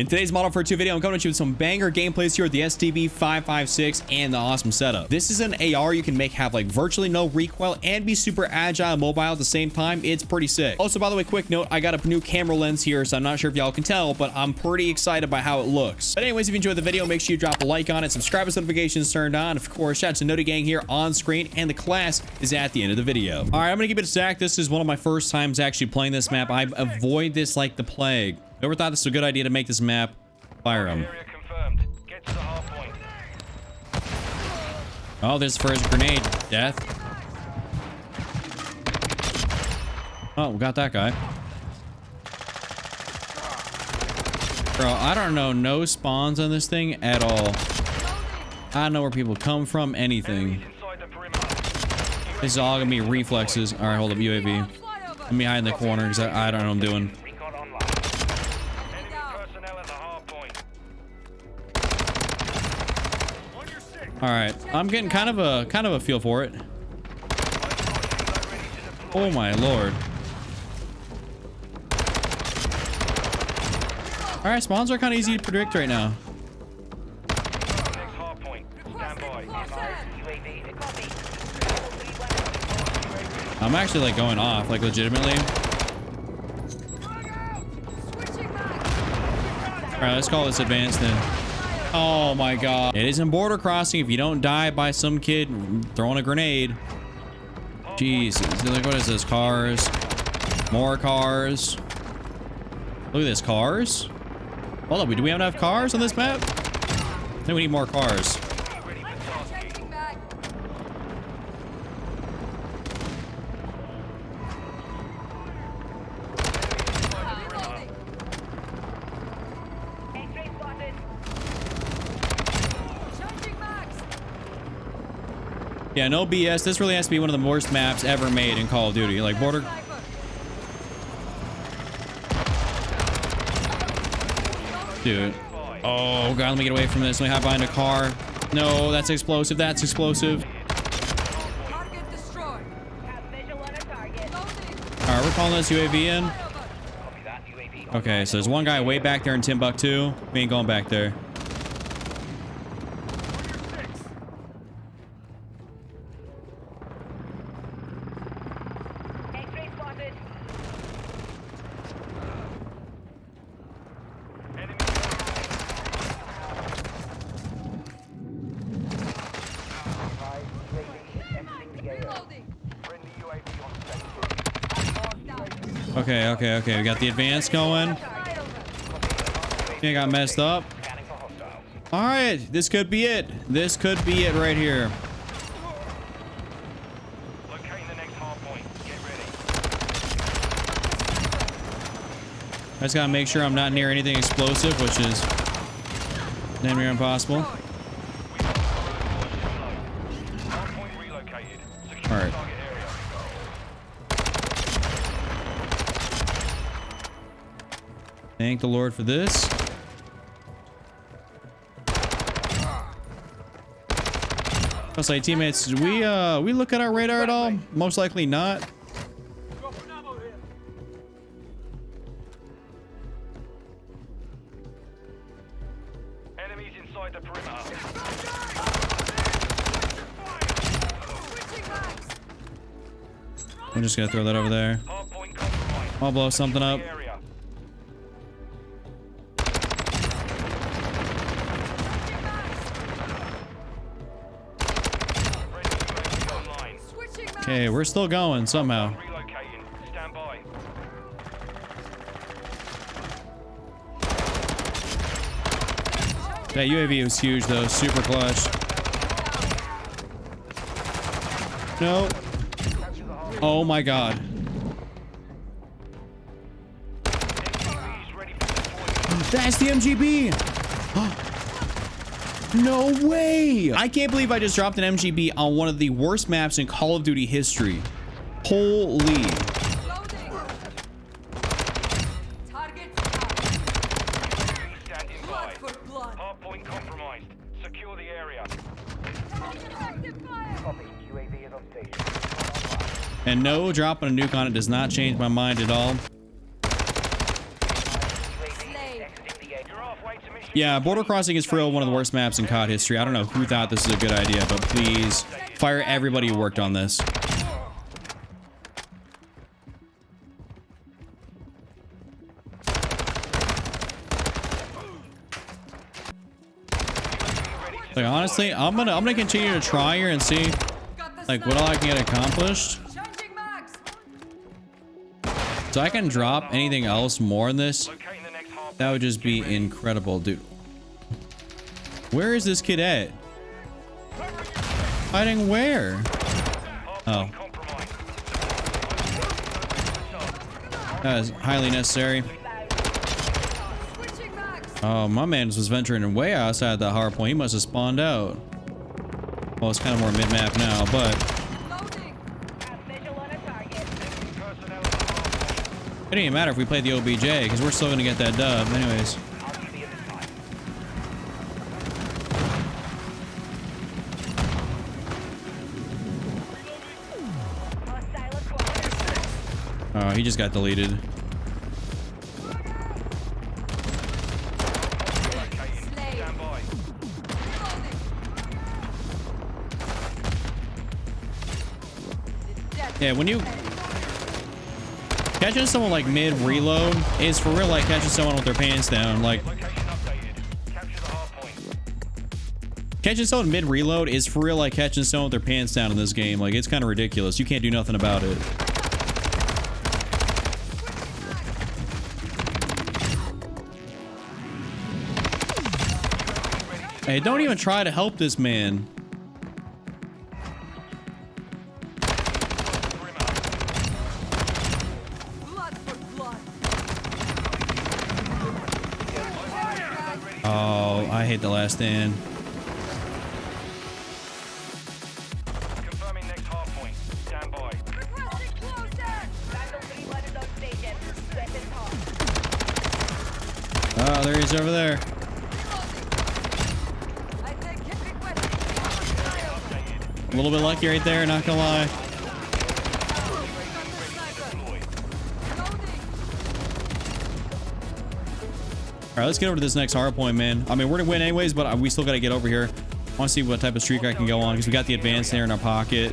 In today's Model 2 video, I'm coming at you with some banger gameplays here with the STB 556 and the awesome setup. This is an AR you can make have like virtually no recoil and be super agile and mobile at the same time. It's pretty sick. Also, by the way, quick note, I got a new camera lens here, so I'm not sure if y'all can tell, but I'm pretty excited by how it looks. But anyways, if you enjoyed the video, make sure you drop a like on it, subscribe with notifications turned on. Of course, shout out to Noti Gang here on screen, and the class is at the end of the video. All right, I'm gonna give it a stack. This is one of my first times actually playing this map. I avoid this like the plague. Never thought this was a good idea to make this map. Fire him. Oh, there's the first grenade. Death. Oh, we got that guy. Bro, I don't know no spawns on this thing at all. I don't know where people come from, anything. This is all gonna be reflexes. All right, hold up, UAV. Let me hide in the corner because I don't know what I'm doing. All right, I'm getting kind of a feel for it. Oh my lord! All right, spawns are kind of easy to predict right now. I'm actually like going off, like legitimately. All right, let's call this advanced then. Oh my god. It isn't border crossing if you don't die by some kid throwing a grenade. Jeez. Like, what is this? Cars. More cars. Look at this. Cars. Hold on. Do we have enough cars on this map? I think we need more cars. Yeah, no BS. This really has to be one of the worst maps ever made in Call of Duty. Like, border... Dude. Oh, God, let me get away from this. Let me hide behind a car. No, that's explosive. That's explosive. Alright, we're calling this UAV in. Okay, so there's one guy way back there in Timbuktu. We ain't going back there. Okay. We got the advance going. I got messed up. All right, this could be it. This could be it right here. I just gotta make sure I'm not near anything explosive, which is damn near impossible. All right. Thank the Lord for this. I'll say, teammates, did we look at our radar at all? Most likely not. Enemies inside the perimeter. I'm just gonna throw that over there. I'll blow something up. Okay, we're still going somehow. That UAV was huge though, super clutch. No. Oh my god. That's the MGB. No way! I can't believe I just dropped an MGB on one of the worst maps in Call of Duty history. Holy. Hardpoint compromised. Secure the area. And no, dropping a nuke on it does not change my mind at all. You're off. Halfway to mission. Yeah, Border Crossing is for real one of the worst maps in COD history. I don't know who thought this is a good idea, but please fire everybody who worked on this. Like honestly, I'm gonna continue to try here and see like what all I can get accomplished. So I can drop anything else more in this. Locating the next hard That would just be incredible, dude. Where is this kid at? Hiding where? Oh, compromise. that is highly necessary. Oh, my man was venturing way outside that hard point. He must have spawned out. Well, it's kind of more mid-map now, but it didn't even matter if we played the OBJ because we're still gonna get that dub anyways. Oh, he just got deleted. Stand by. Yeah, when you catching someone like mid reload is for real like catching someone with their pants down. Like Location updated. Capture the hard point. catching someone mid reload is for real like catching someone with their pants down in this game. Like it's kind of ridiculous. You can't do nothing about it. Hey, don't even try to help this man. Oh, I hate the last stand. Confirming next hard point. Stand by. Oh, there he is over there. A little bit lucky right there, not gonna lie. All right, let's get over to this next hard point, man. I mean, we're gonna win anyways, but we still gotta get over here. I want to see what type of streak I can go on because we got the advance there in our pocket.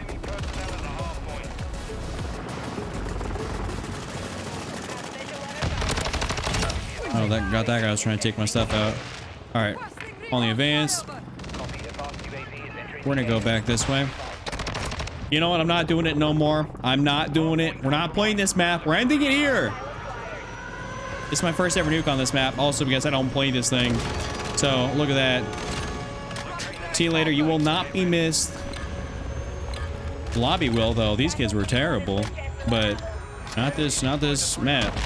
Oh, that got that guy was trying to take my stuff out. All right, on the advance. We're gonna go back this way. You know what? I'm not doing it no more. I'm not doing it. We're not playing this map. We're ending it here. This is my first ever nuke on this map. Also because I don't play this thing. So look at that. See you later. You will not be missed. The lobby will though. These kids were terrible, but not this map.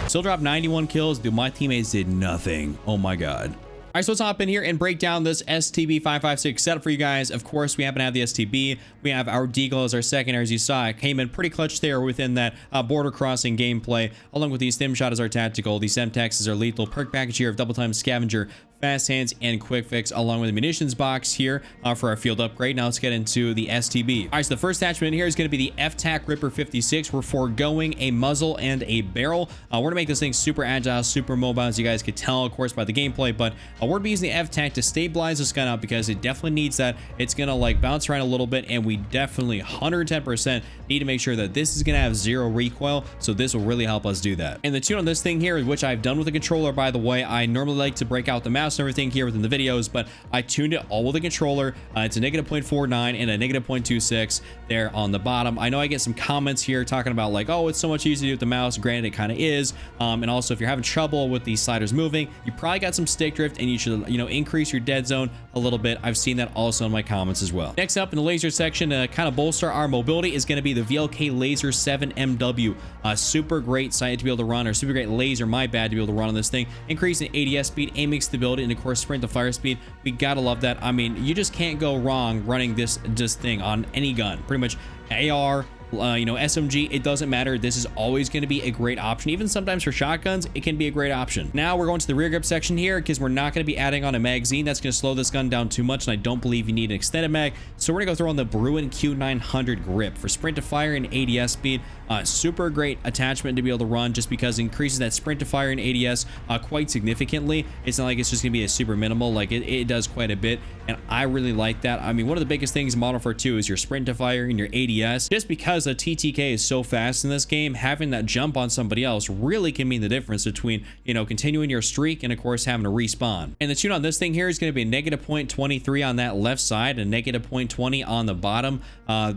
Still dropped 91 kills. Dude, my teammates did nothing. Oh my God. All right, so let's hop in here and break down this STB 556 setup for you guys. Of course, we happen to have the STB. We have our Deagle as our secondary. As you saw, it came in pretty clutch there within that border crossing gameplay, along with the Stim Shot as our tactical. The Semtex is our lethal perk package here of Double Time Scavenger, Fast Hands, and Quick Fix, along with the munitions box here for our field upgrade. Now let's get into the STB. All right, so the first attachment in here is going to be the FTAC Ripper 56. We're foregoing a muzzle and a barrel. We're going to make this thing super agile, super mobile, as you guys could tell, of course, by the gameplay, but we're going to be using the FTAC to stabilize this gun out because it definitely needs that. It's going to like bounce around a little bit, and we definitely 110% need to make sure that this is going to have zero recoil, so this will really help us do that. And the tune on this thing here, which I've done with the controller, by the way, I normally like to break out the mouse and everything here within the videos, but I tuned it all with the controller. It's a -0.49 and a -0.26 there on the bottom. I know I get some comments here talking about like, oh, it's so much easier to do with the mouse. Granted, it kind of is. And also, if you're having trouble with these sliders moving, you probably got some stick drift, and you should, you know, increase your dead zone a little bit. I've seen that also in my comments as well. Next up in the laser section, to kind of bolster our mobility, is going to be the VLK Laser 7MW. Super great sight to be able to run, or super great laser, my bad, to be able to run on this thing. Increasing ADS speed, aiming stability, and of course sprint to fire speed. We gotta love that. I mean, you just can't go wrong running this thing on any gun. Pretty much AR, SMG, it doesn't matter. This is always going to be a great option. Even sometimes for shotguns, it can be a great option. Now we're going to the rear grip section here because we're not going to be adding on a magazine. That's going to slow this gun down too much, and I don't believe you need an extended mag. So we're going to go throw on the Bruin Q900 grip for sprint to fire and ADS speed. Super great attachment to be able to run just because it increases that sprint to fire and ADS quite significantly. It's not like it's just going to be a super minimal. Like it does quite a bit, and I really like that. I mean, one of the biggest things in Modern Warfare 2 is your sprint to fire and your ADS. Just because a TTK is so fast in this game, having that jump on somebody else really can mean the difference between, continuing your streak and of course having to respawn. And the tune on this thing here is going to be a negative 0.23 on that left side and negative 0.20 on the bottom.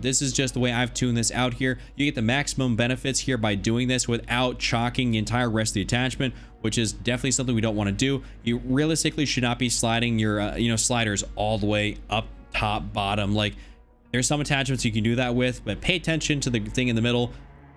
This is just the way I've tuned this out here. You get the maximum benefits here by doing this without chalking the entire rest of the attachment, which is definitely something we don't want to do. You realistically should not be sliding your sliders all the way up, top, bottom. Like, there's some attachments you can do that with, but pay attention to the thing in the middle.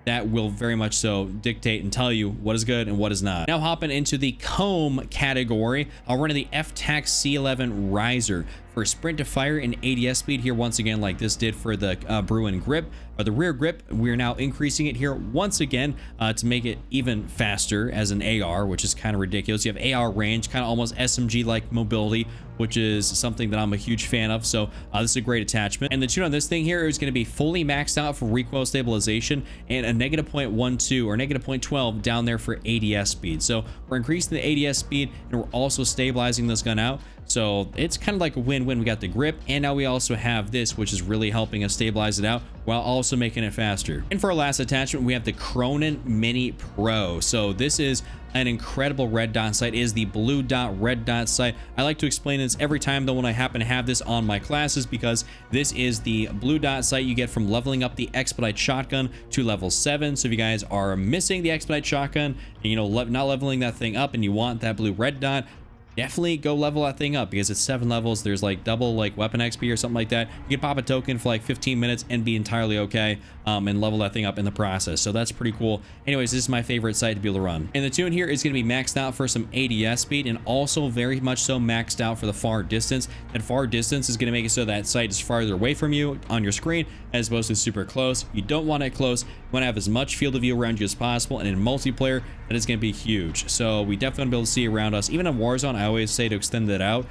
That will very much so dictate and tell you what is good and what is not. Now hopping into the comb category, I'll run the FTAC C11 riser for sprint to fire and ADS speed here once again, like this did for the Bruin grip or the rear grip. We're now increasing it here once again to make it even faster as an AR, which is kind of ridiculous. You have AR range, kind of almost SMG like mobility, which is something that I'm a huge fan of. So this is a great attachment. And the tune on this thing here is going to be fully maxed out for recoil stabilization and a negative 0.12 or negative 0.12 down there for ADS speed. So we're increasing the ADS speed and we're also stabilizing this gun out. So it's kind of like a win-win. We got the grip, and now we also have this, which is really helping us stabilize it out while also making it faster. And for our last attachment, we have the Cronin Mini Pro. So this is an incredible red dot sight. It is the blue dot red dot sight. I like to explain this every time though when I happen to have this on my classes, because this is the blue dot sight you get from leveling up the Expedite shotgun to level 7. So if you guys are missing the Expedite shotgun and not leveling that thing up and you want that blue red dot, definitely go level that thing up because it's 7 levels. There's like double like weapon XP or something like that. You can pop a token for like 15 minutes and be entirely okay and level that thing up in the process. So that's pretty cool. Anyways, this is my favorite sight to be able to run. And the tune here is going to be maxed out for some ADS speed and also very much so maxed out for the far distance. That far distance is going to make it so that sight is farther away from you on your screen as opposed to super close. You don't want it close. You want to have as much field of view around you as possible, and in multiplayer that is going to be huge. So we definitely want to be able to see around us. Even in Warzone, I always say to extend that out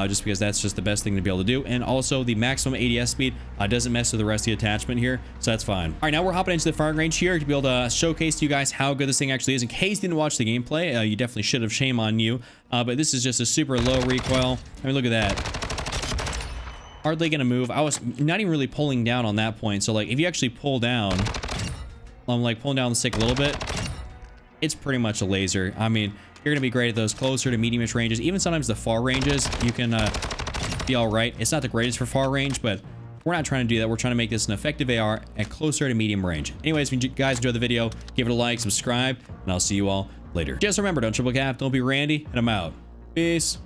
just because that's just the best thing to be able to do. And also the maximum ADS speed doesn't mess with the rest of the attachment here, so that's fine. All right, now we're hopping into the firing range here to be able to showcase to you guys how good this thing actually is. In case you didn't watch the gameplay, you definitely should have. Shame on you. But this is just a super low recoil. I mean, look at that. Hardly gonna move. I was not even really pulling down on that point. So like if you actually pull down, I'm like pulling down the stick a little bit, it's pretty much a laser. I mean, you're gonna be great at those closer to medium-ish ranges. Even sometimes the far ranges, you can be all right. It's not the greatest for far range, but we're not trying to do that. We're trying to make this an effective AR at closer to medium range. Anyways, if you guys enjoyed the video, give it a like, subscribe, and I'll see you all later. Just remember, don't triple cap, don't be Randy, and I'm out. Peace.